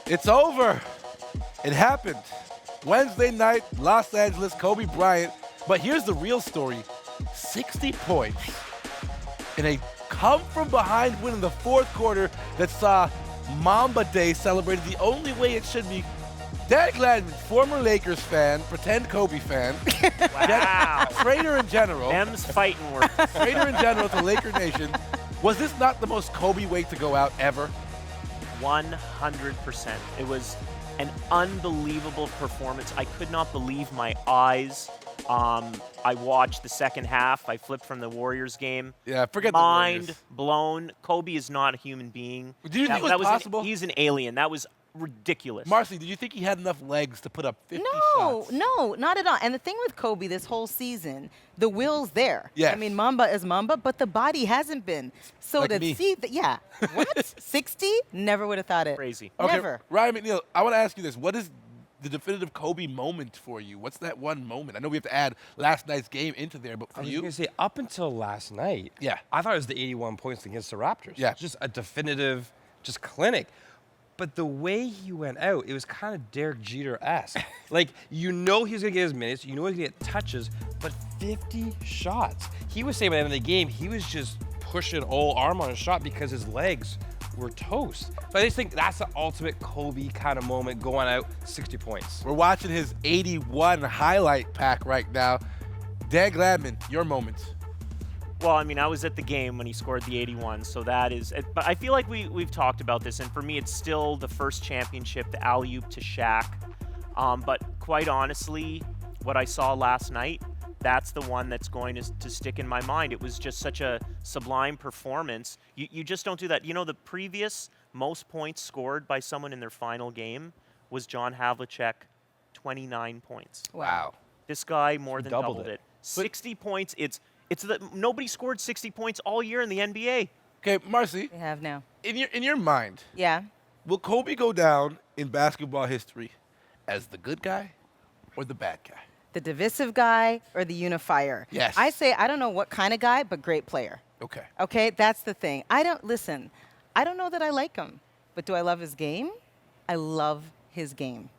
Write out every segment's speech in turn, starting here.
It's over. It happened. Wednesday night, Los Angeles, Kobe Bryant. But here's the real story. 60 points in a come-from-behind win in the fourth quarter that saw Mamba Day celebrated the only way it should be. Dan Gladman, former Lakers fan, pretend Kobe fan. Wow. Trader in general. Them's fighting words. Trader in general to Laker Nation. Was this not the most Kobe way to go out ever? 100%. It was an unbelievable performance. I could not believe my eyes. I watched the second half. I flipped from the Warriors game. Yeah, forget the Warriors. Mind blown. Kobe is not a human being. Do you think it was possible? He's an alien. That was ridiculous. Marcy, did you think he had enough legs to put up 50 shots? No, not at all. And the thing with Kobe this whole season, the will's there. Yes. I mean, Mamba is Mamba, but the body hasn't been. So Like to me. see that, yeah. What? 60? Never would have thought it. Crazy. Okay, Never. Ryan McNeil, I want to ask you this. What is the definitive Kobe moment for you? What's that one moment? I know we have to add last night's game into there, but for I was you? going to say, up until last night, Yeah. I thought it was the 81 points against the Raptors. Yeah. Just a definitive, just clinic. But the way he went out, it was kind of Derek Jeter-esque. Like, you know he's going to get his minutes, you know he's going to get touches, but 50 shots. He was saying by the end of the game, he was just pushing all arm on his shot because his legs were toast. So I just think that's the ultimate Kobe kind of moment, going out 60 points. We're watching his 81 highlight pack right now. Dan Gladman, your moments. Well, I mean, I was at the game when he scored the 81, so that is. But I feel like we've talked about this, and for me, it's still the first championship, the alley-oop to Shaq. But quite honestly, what I saw last night, that's the one that's going to stick in my mind. It was just such a sublime performance. You just don't do that. You know, the previous most points scored by someone in their final game was John Havlicek, 29 points. Wow. This guy more than doubled doubled it. it. 60 points. It's that nobody scored 60 points all year in the NBA. Okay, Marcy, They have now. in your mind, Yeah. will Kobe go down in basketball history as the good guy or the bad guy? The divisive guy or the unifier? Yes. I say, I don't know what kind of guy, but great player. Okay. Okay, that's the thing. I don't know that I like him, but do I love his game? I love his game.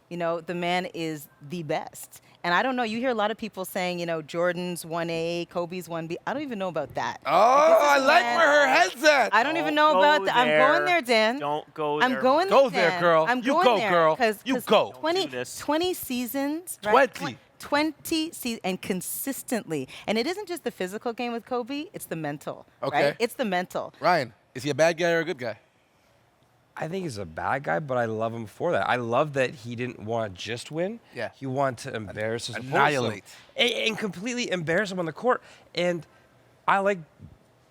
You know, the man is the best. And I don't know, you hear a lot of people saying, you know, Jordan's 1A, Kobe's 1B. I don't even know about that. Oh, Like, this I is a like man- where her head's at. I don't even Don't know about go that. I'm going there, Dan. Don't go there. I'm going Go there, there, Dan. girl. I'm You going go, there, girl. 'cause- You 'cause go. 20, Don't do this. 20 seasons, right? 20. 20 seasons, and consistently. And it isn't just the physical game with Kobe, it's the mental. Okay. Right? It's the mental. Ryan, is he a bad guy or a good guy? I think he's a bad guy, but I love him for that. I love that he didn't want to just win. Yeah. He wanted to embarrass his opponent. Annihilate. And completely embarrass him on the court. And I like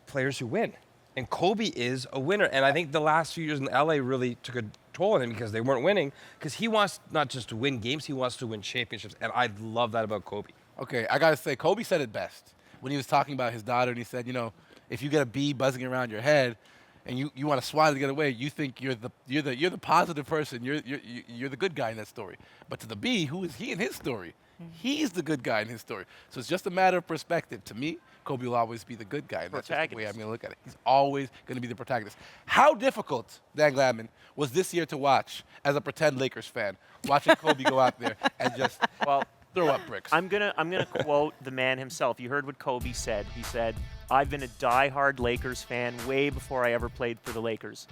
players who win. And Kobe is a winner. And I think the last few years in LA really took a toll on him because they weren't winning. Because he wants not just to win games, he wants to win championships. And I love that about Kobe. Okay, I gotta say, Kobe said it best when he was talking about his daughter, and he said, you know, if you get a bee buzzing around your head, and you want to swat it to get away, you think you're the positive person, you're the good guy in that story. But to the bee, who is he in his story? He's the good guy in his story. So it's just a matter of perspective. To me, Kobe will always be the good guy, and that's just the way I'm Protagonist. going to look at it. He's always going to be the protagonist. How difficult, Dan Gladman, was this year to watch as a pretend Lakers fan, watching Kobe go out there and just Well, throw up bricks? I'm gonna quote the man himself. You heard what Kobe said. He said, "I've been a diehard Lakers fan way before I ever played for the Lakers,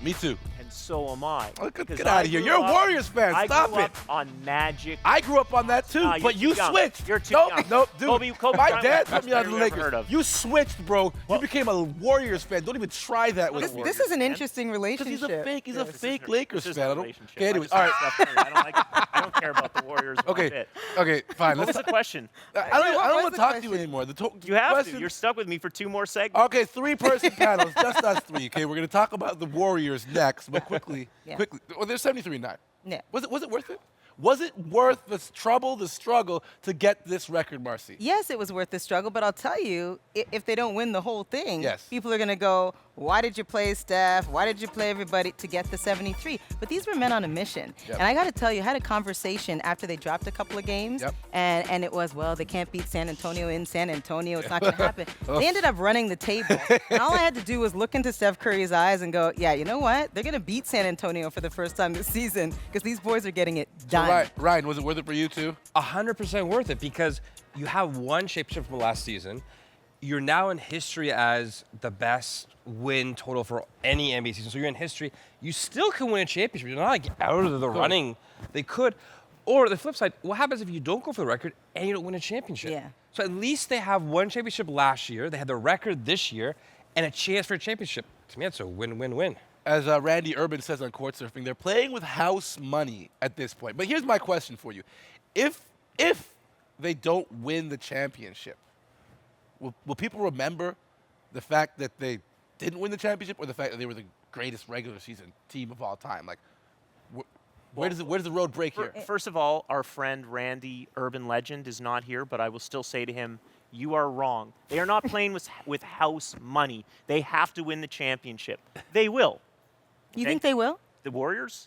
Me too. and so am I." Oh, get Because outta I here. grew You're a up- Warriors fan. I Stop grew it. up on Magic. I grew up on that too, Nah, you're but too you young. switched. You're too nope, young. Nope, dude. Kobe My Bryant dad was the put me on best the player I've ever heard Lakers. of. You switched, bro. You became a Warriors fan. Don't even try that with me. This is an fan? interesting Because relationship. he's a This is fake a- Lakers this is fan. a I don't. relationship. Okay, I anyway, just all like right. Steph Curry. I don't care about the Warriors one Okay, bit. okay, fine. What Let's. was the question? I don't What was want the to talk to you question? anymore. You have question- to. You're stuck with me for 2 more segments. Okay, 3-person panels, just us three. Okay, we're gonna talk about the Warriors next, but quickly, Yeah. quickly. Well, they're 73-9. Yeah. Was it worth it? Was it worth the trouble, the struggle to get this record, Marcy? Yes, it was worth the struggle, but I'll tell you, if they don't win the whole thing, Yes. people are going to go, why did you play Steph? Why did you play everybody to get the 73? But these were men on a mission. Yep. And I got to tell you, I had a conversation after they dropped a couple of games. Yep. And it was, well, they can't beat San Antonio in San Antonio. It's not going to happen. They ended up running the table. And all I had to do was look into Steph Curry's eyes and go, yeah, you know what? They're going to beat San Antonio for the first time this season because these boys are getting it done. Ryan, was it worth it for you too? 100% worth it because you have one championship from last season. You're now in history as the best win total for any NBA season. So you're in history. You still can win a championship. You're not like out of the running. They could. Or the flip side, what happens if you don't go for the record and you don't win a championship? Yeah. So at least they have one championship last year. They had the record this year and a chance for a championship. To me, that's a win-win-win. As Randy Urban says on Court Surfing, they're playing with house money at this point. But here's my question for you. If they don't win the championship, will people remember the fact that they didn't win the championship or the fact that they were the greatest regular season team of all time? Like, where does the road break here? First of all, our friend Randy, Urban Legend, is not here, but I will still say to him, you are wrong. They are not playing with house money. They have to win the championship. They will. You think they will? The Warriors?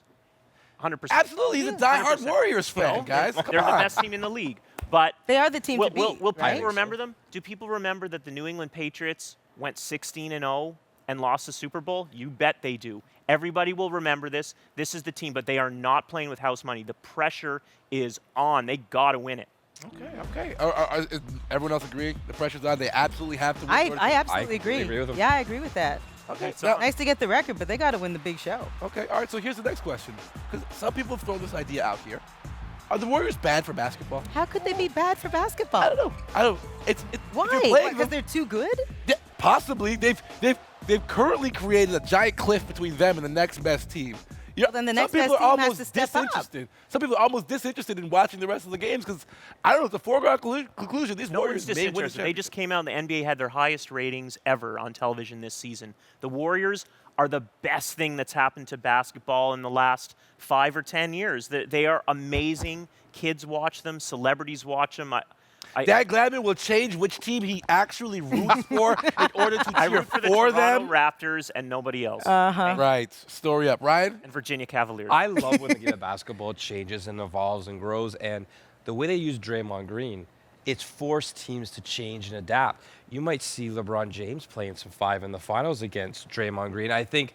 100%. Absolutely, he's a diehard 100%. Warriors fan, No, guys. Come they're on. the best team in the league. But They are the team to beat, will right? people remember them? Do people remember that the New England Patriots went 16-0 and lost the Super Bowl? You bet they do. Everybody will remember this. This is the team, but they are not playing with house money. The pressure is on. They got to win it. Okay. Is everyone else agreeing? The pressure's on. They absolutely have to win. I absolutely I agree. agree with them. Yeah, I agree with that. Okay. So- Now, Nice to get the record, but they got to win the big show. okay. All right. So here's the next question, because some people have thrown this idea out here. Are the Warriors bad for basketball? How could they be bad for basketball? I don't know. If Why? you're playing Because them- they're too good? Yeah, possibly. They've currently created a giant cliff between them and the next best team. You know, Well, then the some next people best are team has almost to step up. disinterested. Some people are almost disinterested in watching the rest of the games because I don't know. It's a foregone conclusion. These No Warriors one's may win the disinterested. They just came out and the NBA had their highest ratings ever on television this season. The Warriors are the best thing that's happened to basketball in the last 5 or 10 years. They are amazing. Kids watch them. Celebrities watch them. Dad Gladman will change which team he actually roots for in order to I cheer root for the for Toronto them. Raptors and nobody else. Right. Story up. Ryan? And Virginia Cavaliers. I love when the game of basketball changes and evolves and grows. And the way they use Draymond Green, it's forced teams to change and adapt. You might see LeBron James playing some 5 in the finals against Draymond Green. I think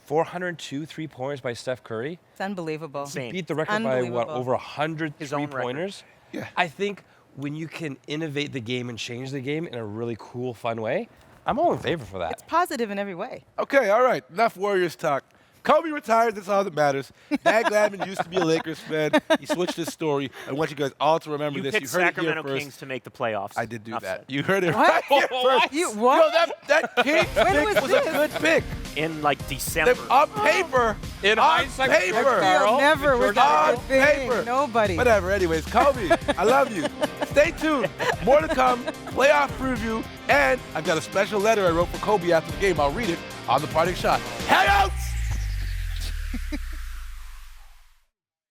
402 3-pointers by Steph Curry. It's unbelievable. Insane. Beat the record by, what, Unbelievable. over 100 His own record. three-pointers? Yeah. I think when you can innovate the game and change the game in a really cool, fun way, I'm all in favor for that. It's positive in every way. Okay, all right. Enough Warriors talk. Kobe retired. That's all that matters. Dad Gladman used to be a Lakers fan. He switched his story. I want you guys all to remember you this. picked You heard Sacramento it here Kings first. to make the playoffs. I did do Enough that. said. You heard it What? right here first. You what? Yo, that Kings pick was was a this? good pick. In like December. On paper. In on hindsight, paper. George Karl, Never was George that a on good thing. paper. Nobody. Whatever. Anyways, Kobe, I love you. Stay tuned. More to come. Playoff preview. And I've got a special letter I wrote for Kobe after the game. I'll read it on the parting shot. Hangouts!